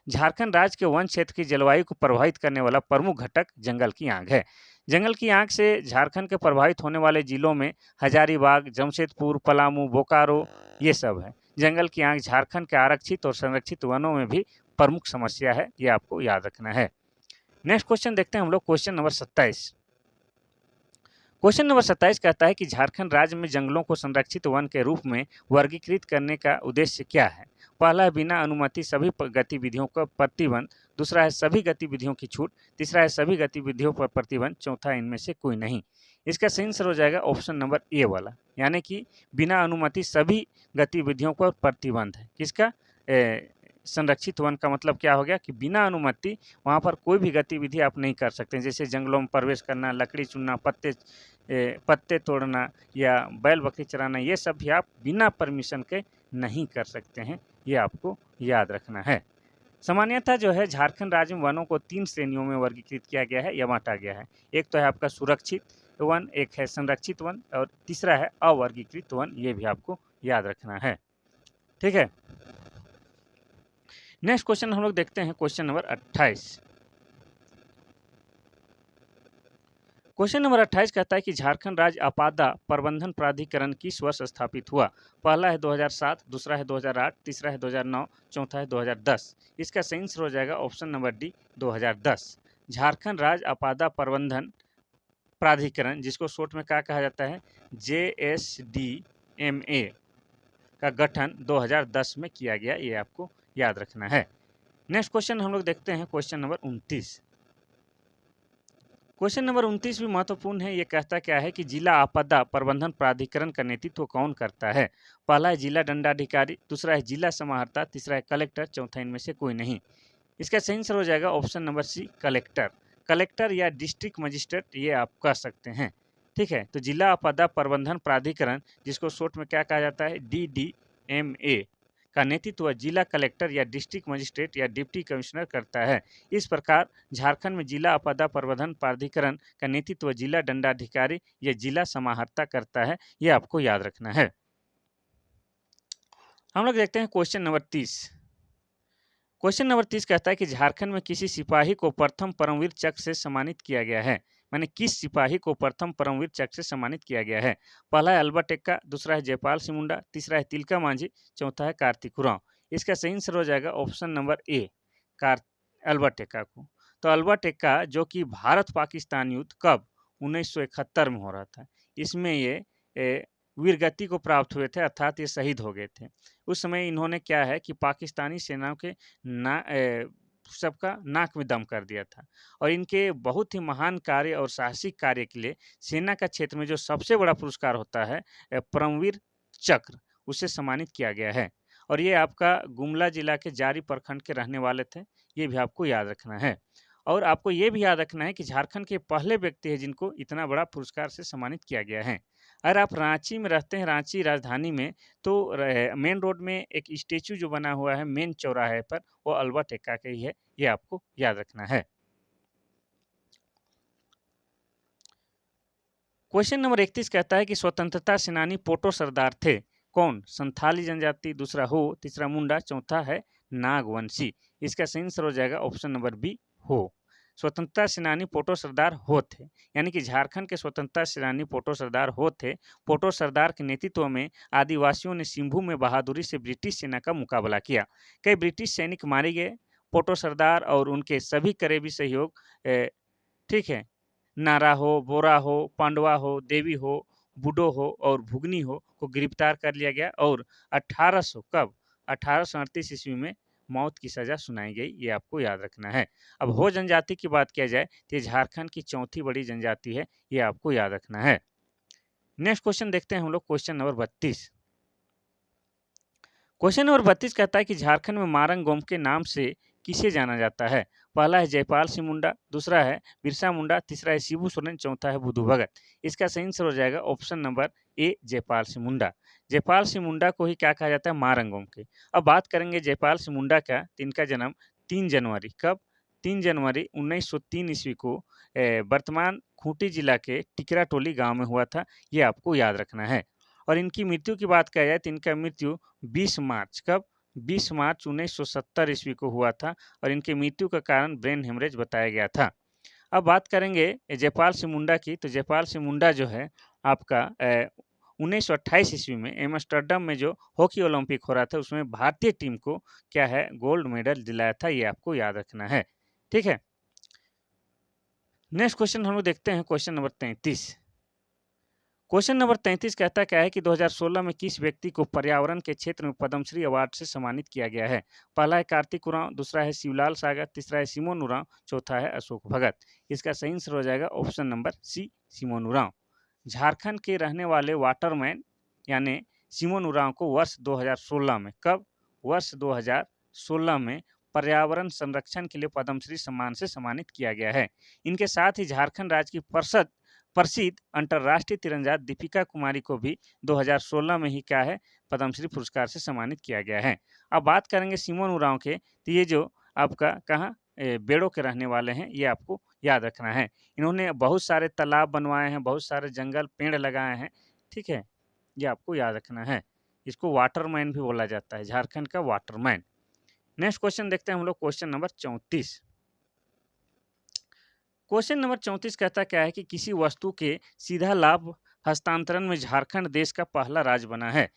झारखंड राज्य के वन क्षेत्र की जलवायु को प्रभावित करने वाला प्रमुख घटक जंगल की आग है। जंगल की आग से झारखंड के प्रभावित होने वाले जिलों में हजारीबाग, जमशेदपुर, पलामू, बोकारो ये सब है। जंगल की आग झारखंड के आरक्षित और संरक्षित वनों में भी प्रमुख समस्या है, ये आपको याद रखना है। नेक्स्ट क्वेश्चन देखते हैं हम लोग, क्वेश्चन नंबर 27। क्वेश्चन नंबर 27 कहता है कि झारखंड राज्य में जंगलों को संरक्षित वन के रूप में वर्गीकृत करने का उद्देश्य क्या है? पहला है बिना अनुमति सभी गतिविधियों का प्रतिबंध, दूसरा है सभी गतिविधियों की छूट, तीसरा है सभी गतिविधियों पर प्रतिबंध, चौथा इनमें से कोई नहीं। इसका सही आंसर हो जाएगा ऑप्शन नंबर ए वाला, यानी कि बिना अनुमति सभी गतिविधियों पर प्रतिबंध है। किसका? संरक्षित वन का मतलब क्या हो गया कि बिना अनुमति वहाँ पर कोई भी गतिविधि आप नहीं कर सकते, जैसे जंगलों में प्रवेश करना, लकड़ी चुनना, पत्ते तोड़ना या बैल बकरी चराना, ये सब भी आप बिना परमिशन के नहीं कर सकते हैं, ये आपको याद रखना है। सामान्यतः जो है झारखंड राज्य में वनों को 3 श्रेणियों में वर्गीकृत किया गया है या बांटा गया है। एक तो है आपका सुरक्षित वन, एक है संरक्षित वन और तीसरा है अवर्गीकृत वन, ये भी आपको याद रखना है। ठीक है, नेक्स्ट क्वेश्चन हम लोग देखते हैं, क्वेश्चन नंबर 28। क्वेश्चन नंबर 28 कहता है कि झारखंड राज्य आपदा प्रबंधन प्राधिकरण किस वर्ष स्थापित हुआ? पहला है 2007, दूसरा है 2008, तीसरा है 2009, चौथा है 2010। इसका सही आंसर हो जाएगा ऑप्शन नंबर डी, 2010। झारखंड राज्य आपदा प्रबंधन प्राधिकरण, जिसको शॉर्ट में क्या कहा जाता है, JSDMA का गठन 2010 में किया गया, ये आपको याद रखना है। नेक्स्ट क्वेश्चन हम लोग देखते हैं, क्वेश्चन नंबर 29। क्वेश्चन नंबर 29 भी महत्वपूर्ण है। ये कहता क्या है कि जिला आपदा प्रबंधन प्राधिकरण का नेतृत्व कौन करता है? पहला है जिला दंडाधिकारी, दूसरा है जिला समाहर्ता, तीसरा है कलेक्टर, चौथा इनमें से कोई नहीं। इसका सही आंसर हो जाएगा option number C, collector. Collector या डिस्ट्रिक्ट मजिस्ट्रेट ये आप कह सकते हैं। ठीक है, तो जिला आपदा प्रबंधन प्राधिकरण, जिसको शॉर्ट में क्या कहा जाता है, DDMA का नेतृत्व जिला कलेक्टर या डिस्ट्रिक्ट मजिस्ट्रेट या डिप्टी कमिश्नर करता है। इस प्रकार झारखंड में जिला आपदा प्रबंधन प्राधिकरण का नेतृत्व जिला दंडाधिकारी या जिला समाहर्ता करता है, ये आपको याद रखना है। हम लोग देखते हैं क्वेश्चन नंबर 30। क्वेश्चन नंबर 30 कहता है कि झारखंड में किसी सिपाही को प्रथम परमवीर चक्र से सम्मानित किया गया है। माने किस सिपाही को प्रथम परमवीर चक्र से सम्मानित किया गया है? पहला है अल्बर्ट एक्का, दूसरा है जयपाल सिंह मुंडा, तीसरा है तिलका मांझी, चौथा है कार्तिक उरांव। इसका सही आंसर हो जाएगा ऑप्शन नंबर ए, अल्बर्ट एक्का को। तो अल्बर्ट एक्का जो कि भारत पाकिस्तान युद्ध कब 1971 में हो रहा था, इसमें ये वीरगति को प्राप्त हुए थे, अर्थात ये शहीद हो गए थे। उस समय इन्होंने क्या है कि पाकिस्तानी सेनाओं के सबका नाक में दम कर दिया था और इनके बहुत ही महान कार्य और साहसिक कार्य के लिए सेना का क्षेत्र में जो सबसे बड़ा पुरस्कार होता है परमवीर चक्र, उससे सम्मानित किया गया है। और ये आपका गुमला जिला के जारी प्रखंड के रहने वाले थे, ये भी आपको याद रखना है। और आपको ये भी याद रखना है कि झारखंड के पहले व्यक्ति है जिनको इतना बड़ा पुरस्कार से सम्मानित किया गया है। अगर आप रांची में रहते हैं, रांची राजधानी में, तो मेन रोड में एक स्टेचू जो बना हुआ है मेन चौराहे पर, वो अल्बर्ट एक्का का ही है, ये आपको याद रखना है। क्वेश्चन नंबर 31 कहता है कि स्वतंत्रता सेनानी पोटो सरदार थे, कौन? संथाली जनजाति, दूसरा हो, तीसरा मुंडा, चौथा है नागवंशी। इसका सही आंसर हो जाएगा ऑप्शन नंबर बी, हो। स्वतंत्रता सेनानी पोटो सरदार हो थे, यानी कि झारखंड के स्वतंत्रता सेनानी पोटो सरदार हो थे। पोटो सरदार के नेतृत्व में आदिवासियों ने सिंभू में बहादुरी से ब्रिटिश सेना का मुकाबला किया। कई ब्रिटिश सैनिक मारे गए। पोटो सरदार और उनके सभी करीबी सहयोग, ठीक है, नारा हो, बोरा हो, पांडवा हो, देवी हो, बूडो हो और भुगनी हो को गिरफ्तार कर लिया गया और 1800 कब 1838 ईस्वी में मौत की सजा सुनाई गई। ये आपको याद रखना है। अब हो जनजाति की बात किया जाए तो ये झारखंड की चौथी बड़ी जनजाति है, ये आपको याद रखना है। नेक्स्ट क्वेश्चन देखते हैं हम लोग, क्वेश्चन नंबर 32। क्वेश्चन नंबर 32 कहता है कि झारखंड में मारंग गोम के नाम से किसे जाना जाता है? पहला है जयपाल सिंह मुंडा, दूसरा है बिरसा मुंडा, तीसरा है शिबू सोरेन, चौथा है बुद्धू भगत। इसका सही आंसर हो जाएगा option number A, Jaipal Singh Munda. Jaipal Singh Munda को ही क्या कहा जाता है? मारंग गोम के। अब बात करेंगे जयपाल सिंह मुंडा का, तो इनका जन्म 3 जनवरी कब? 3 जनवरी 1903 ईस्वी को वर्तमान खूंटी जिला के टिकरा टोली गांव में हुआ था। ये आपको याद रखना है। और इनकी मृत्यु की बात किया जाए तो इनका मृत्यु 20 मार्च कब? 20 मार्च 1970 ईस्वी को हुआ था और इनकी मृत्यु का कारण ब्रेन हेमरेज बताया गया था। अब बात करेंगे जयपाल सिंह मुंडा की, तो जयपाल सिंह मुंडा जो है आपका 1928 ईस्वी में एम्स्टर्डम में जो हॉकी ओलंपिक हो रहा था उसमें भारतीय टीम को क्या है? गोल्ड मेडल दिलाया था। ये आपको याद रखना है, ठीक है। नेक्स्ट क्वेश्चन हम लोग देखते हैं, क्वेश्चन नंबर 33। क्वेश्चन नंबर 33 कहता क्या है कि 2016 में किस व्यक्ति को पर्यावरण के क्षेत्र में पद्मश्री अवार्ड से सम्मानित किया गया है? पहला है कार्तिक उरांव, दूसरा है शिवलाल सागर, तीसरा है सिमोन उरांव, चौथा है अशोक भगत। इसका सही आंसर हो जाएगा option number C, Simon Oraon. Jharkhand के रहने वाले वाटरमैन यानी सिमोन उरांव को वर्ष 2016 में कब? वर्ष 2016 में पर्यावरण संरक्षण के लिए पद्मश्री सम्मान से सम्मानित किया गया है। इनके साथ ही झारखंड राज्य की प्रसिद्ध अंतर्राष्ट्रीय तीरंदाज दीपिका कुमारी को भी 2016 में ही क्या है? पद्मश्री पुरस्कार से सम्मानित किया गया है। अब बात करेंगे सिमोन उरांव के, तो ये जो आपका कहाँ बेड़ो के रहने वाले हैं, ये आपको याद रखना है। इन्होंने बहुत सारे तालाब बनवाए हैं, बहुत सारे जंगल पेड़ लगाए हैं, ठीक है, ये आपको याद रखना है। इसको वाटरमैन भी बोला जाता है, झारखंड का वाटरमैन। नेक्स्ट क्वेश्चन देखते हैं हम लोग, क्वेश्चन नंबर 34। क्वेश्चन नंबर 34 कहता क्या है कि किसी वस्तु के सीधा लाभ हस्तांतरण में झारखंड देश का पहला राज्य बना है?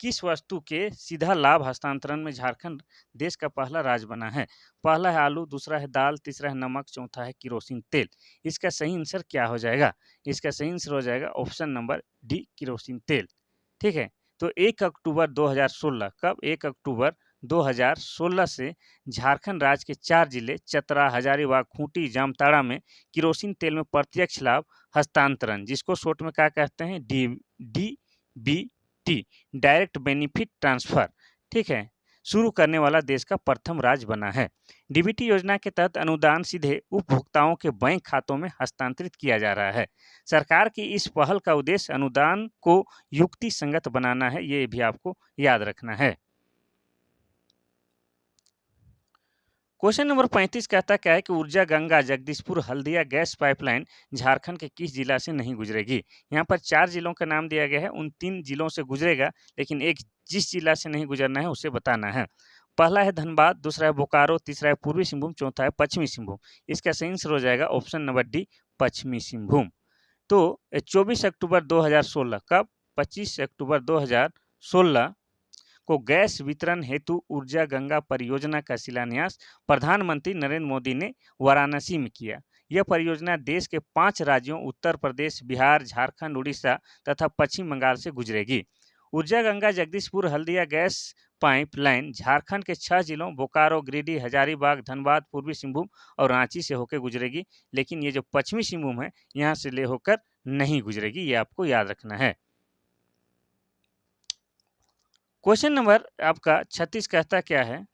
किस वस्तु के सीधा लाभ हस्तांतरण में झारखंड देश का पहला राज्य बना है? पहला है आलू, दूसरा है दाल, तीसरा है नमक, चौथा है केरोसिन तेल। इसका सही आंसर क्या हो जाएगा? इसका सही आंसर हो जाएगा ऑप्शन नंबर डी, केरोसिन तेल, ठीक है। तो 1 अक्टूबर 2016 कब? 1 अक्टूबर 2016 से झारखंड राज्य के 4 जिले चतरा, हजारीबाग, खूंटी, जामताड़ा में केरोसिन तेल में प्रत्यक्ष लाभ हस्तांतरण, जिसको शॉर्ट में क्या कहते हैं? DBT, डायरेक्ट बेनिफिट ट्रांसफर, ठीक है, शुरू करने वाला देश का प्रथम राज्य बना है। डीबीटी योजना के तहत अनुदान सीधे उपभोक्ताओं के बैंक खातों में हस्तांतरित किया जा रहा है। सरकार की इस पहल का उद्देश्य अनुदान को युक्ति संगत बनाना है, ये भी आपको याद रखना है। क्वेश्चन नंबर 35 कहता क्या है कि ऊर्जा गंगा जगदीशपुर हल्दिया गैस पाइपलाइन झारखंड के किस जिला से नहीं गुजरेगी? यहाँ पर 4 जिलों का नाम दिया गया है, उन 3 जिलों से गुजरेगा, लेकिन एक जिस जिला से नहीं गुजरना है उसे बताना है। पहला है धनबाद, दूसरा है बोकारो, तीसरा है पूर्वी सिंहभूम, चौथा है पश्चिमी सिंहभूम। इसका सही आंसर हो जाएगा ऑप्शन नंबर डी, पश्चिमी सिंहभूम। तो 24 अक्टूबर 2016 कब? 25 अक्टूबर 2016 को गैस वितरण हेतु ऊर्जा गंगा परियोजना का शिलान्यास प्रधानमंत्री नरेंद्र मोदी ने वाराणसी में किया। यह परियोजना देश के 5 राज्यों उत्तर प्रदेश, बिहार, झारखंड, उड़ीसा तथा पश्चिम बंगाल से गुजरेगी। ऊर्जा गंगा जगदीशपुर हल्दिया गैस पाइपलाइन झारखंड के 6 जिलों बोकारो, गिरिडीह, हजारीबाग, धनबाद, पूर्वी सिंहभूम और रांची से होकर गुजरेगी, लेकिन ये जो पश्चिमी सिंहभूम है यहाँ से ले होकर नहीं गुजरेगी, ये आपको याद रखना है। क्वेश्चन नंबर आपका 36 कहता क्या है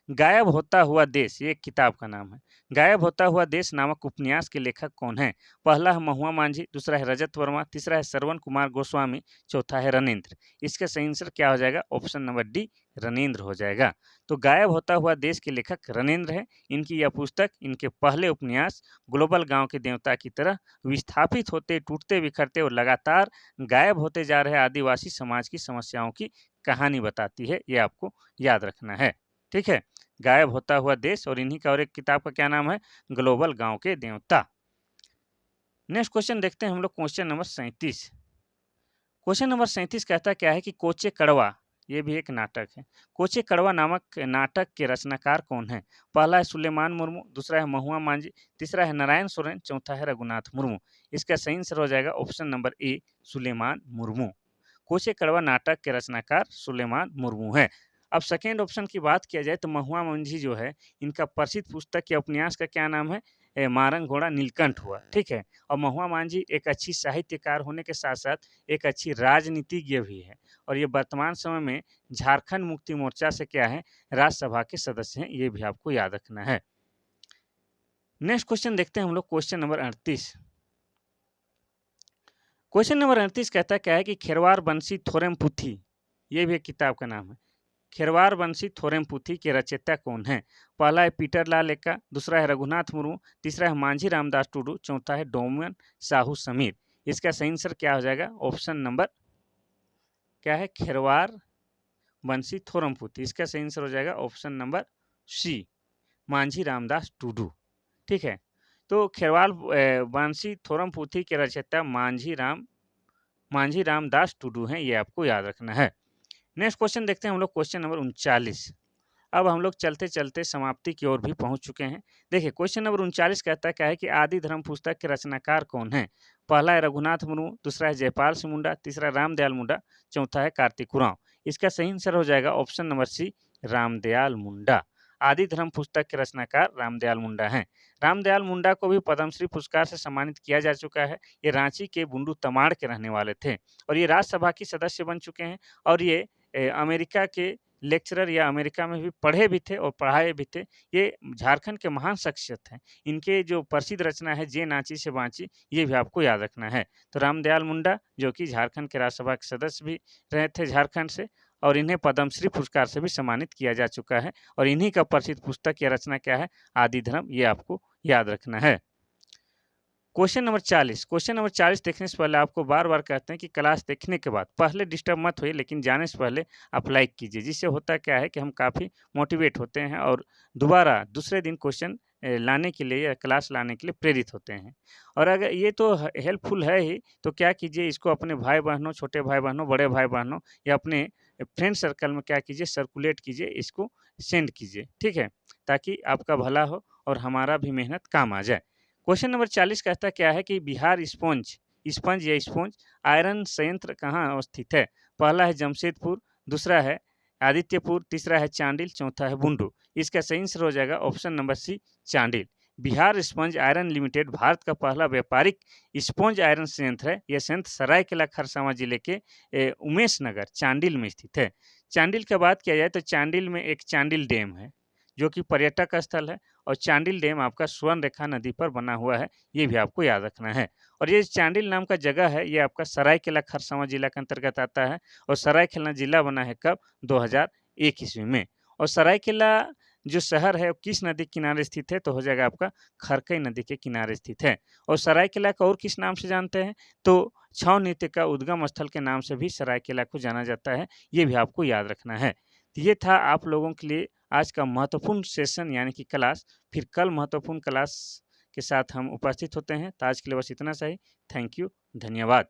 गायब होता हुआ देश ये एक किताब का नाम है। गायब होता हुआ देश नामक उपन्यास के लेखक कौन है? पहला है महुआ मांझी, दूसरा है रजत वर्मा, तीसरा है श्रवण कुमार गोस्वामी, चौथा है रनेंद्र। इसका सही आंसर क्या हो जाएगा? ऑप्शन नंबर डी रनेंद्र हो जाएगा। तो गायब होता हुआ देश के लेखक रनेंद्र है। इनकी यह पुस्तक इनके पहले उपन्यास ग्लोबल गांव के देवता की तरह विस्थापित होते, टूटते बिखरते और लगातार गायब होते जा रहे आदिवासी समाज की समस्याओं की कहानी बताती है। ये आपको याद रखना है। ठीक है, गायब होता हुआ देश और इन्हीं का और एक किताब का क्या नाम है? ग्लोबल गांव के देवता। नेक्स्ट क्वेश्चन देखते हैं हम लोग क्वेश्चन नंबर 37। क्वेश्चन नंबर 37 कहता क्या है कि कोचे कड़वा, ये भी एक नाटक है। कोचे कड़वा नामक नाटक के रचनाकार कौन है? पहला है सुलेमान मुर्मू, दूसरा है महुआ मांझी, तीसरा है नारायण सोरेन, चौथा है रघुनाथ मुर्मू। इसका सही आंसर हो जाएगा option number A Suleman Murmu. कोचे कड़वा नाटक के रचनाकार सुलेमान मुर्मू है। अब सेकेंड ऑप्शन की बात किया जाए तो महुआ मंझी जो है, इनका प्रसिद्ध पुस्तक या उपन्यास का क्या नाम है? मारंग घोड़ा नीलकंठ हुआ। ठीक है, और महुआ मांझी एक अच्छी साहित्यकार होने के साथ साथ एक अच्छी राजनीतिज्ञ भी है, और ये वर्तमान समय में झारखंड मुक्ति मोर्चा से क्या है? राज्यसभा के सदस्य हैं। ये भी आपको याद रखना है। नेक्स्ट क्वेश्चन देखते हैं हम लोग क्वेश्चन नंबर 38। क्वेश्चन नंबर 38 कहता क्या है कि खेरवार बंसी थोरेम पुथी, ये भी एक किताब का नाम है। खेरवार बंसी थोरेम पुथी के रचयिता कौन है? पहला है पीटर लाल एक्का, दूसरा है रघुनाथ मुर्मू, तीसरा है मांझी रामदास टुडू, चौथा है डोमन साहू समीर। इसका सही आंसर क्या हो जाएगा? ऑप्शन नंबर क्या है? खेरवार बंसी थोरम पुथी। इसका सही आंसर हो जाएगा option number C Manjhi Ramdas Tudu. ठीक है, तो खेरवार बंसी थोरम पुथी के रचयिता मांझी रामदास टुडू हैं। ये आपको याद रखना है। नेक्स्ट क्वेश्चन देखते हैं हम लोग क्वेश्चन नंबर 39। अब हम लोग चलते चलते समाप्ति की ओर भी पहुंच चुके हैं। देखिए क्वेश्चन नंबर 39 कहता क्या है कि आदि धर्म पुस्तक के रचनाकार कौन है? पहला है रघुनाथ मुर्मू, दूसरा है जयपाल सिंह मुंडा, तीसरा रामदयाल मुंडा, चौथा है कार्तिक उरांव। इसका सही आंसर हो जाएगा ऑप्शन नंबर सी रामदयाल मुंडा। आदि धर्म पुस्तक के रचनाकार रामदयाल मुंडा हैं। रामदयाल मुंडा को भी पद्मश्री पुरस्कार से सम्मानित किया जा चुका है। ये रांची के बुंडू तमाड़ के रहने वाले थे और ये राज्यसभा की सदस्य बन चुके हैं, और ये अमेरिका के लेक्चरर या अमेरिका में भी पढ़े भी थे और पढ़ाए भी थे। ये झारखंड के महान शख्सियत हैं। इनके जो प्रसिद्ध रचना है जे नाची से बाँची, ये भी आपको याद रखना है। तो रामदयाल मुंडा जो कि झारखंड के राज्यसभा के सदस्य भी रहे थे झारखंड से, और इन्हें पद्मश्री पुरस्कार से भी सम्मानित किया जा चुका है, और इन्हीं का प्रसिद्ध पुस्तक या रचना क्या है? आदि धर्म। ये आपको याद रखना है। Question number 40। क्वेश्चन नंबर 40 देखने से पहले आपको बार-बार कहते हैं कि क्लास देखने के बाद पहले डिस्टर्ब मत होइए, लेकिन जाने से पहले आप लाइक कीजिए। जिससे होता क्या है कि हम काफ़ी मोटिवेट होते हैं और दोबारा दूसरे दिन क्वेश्चन लाने के लिए या क्लास लाने के लिए प्रेरित होते हैं। और अगर ये तो हेल्पफुल है ही, तो क्या कीजिए, इसको अपने भाई-बहनों, छोटे भाई-बहनों, बड़े भाई-बहनों या अपने फ्रेंड सर्कल में क्या कीजिए, सर्कुलेट कीजिए, इसको सेंड कीजिए। ठीक है? ताकि आपका भला हो और हमारा भी मेहनत काम आ जाए। क्वेश्चन नंबर 40 कहता क्या है कि बिहार स्पंज स्पंज या स्पंज आयरन संयंत्र कहाँ अवस्थित है? पहला है जमशेदपुर, दूसरा है आदित्यपुर, तीसरा है चांडिल, चौथा है बुंडू। इसका सही आंसर हो जाएगा option number C Chandil. Bihar sponge iron limited Bharat का पहला व्यापारिक स्पंज आयरन संयंत्र है। यह संयंत्र सरायकेला खरसावां जिले के उमेश नगर चांडिल में स्थित है। चांडिल की बात किया जाए तो चांडिल में एक चांडिल डैम है जो कि पर्यटक स्थल है, और चांडिल डैम आपका स्वर्ण रेखा नदी पर बना हुआ है। ये भी आपको याद रखना है। और ये चांडिल नाम का जगह है, ये आपका सरायकेला खरसावां जिला के अंतर्गत आता है, और सरायकेला जिला बना है कब? 2001 ईस्वी में। और सरायकेला जो शहर है वो किस नदी के किनारे स्थित है? तो हो जाएगा आपका खरकई नदी के किनारे स्थित है। और सरायकेला को और किस नाम से जानते हैं? तो छऊ नृत्य का उद्गम स्थल के नाम से भी सरायकेला को जाना जाता है। ये भी आपको याद रखना है। तो ये था आप लोगों के लिए आज का महत्वपूर्ण सेशन यानी कि क्लास। फिर कल महत्वपूर्ण क्लास के साथ हम उपस्थित होते हैं। तो आज के लिए बस इतना सा ही। थैंक यू, धन्यवाद।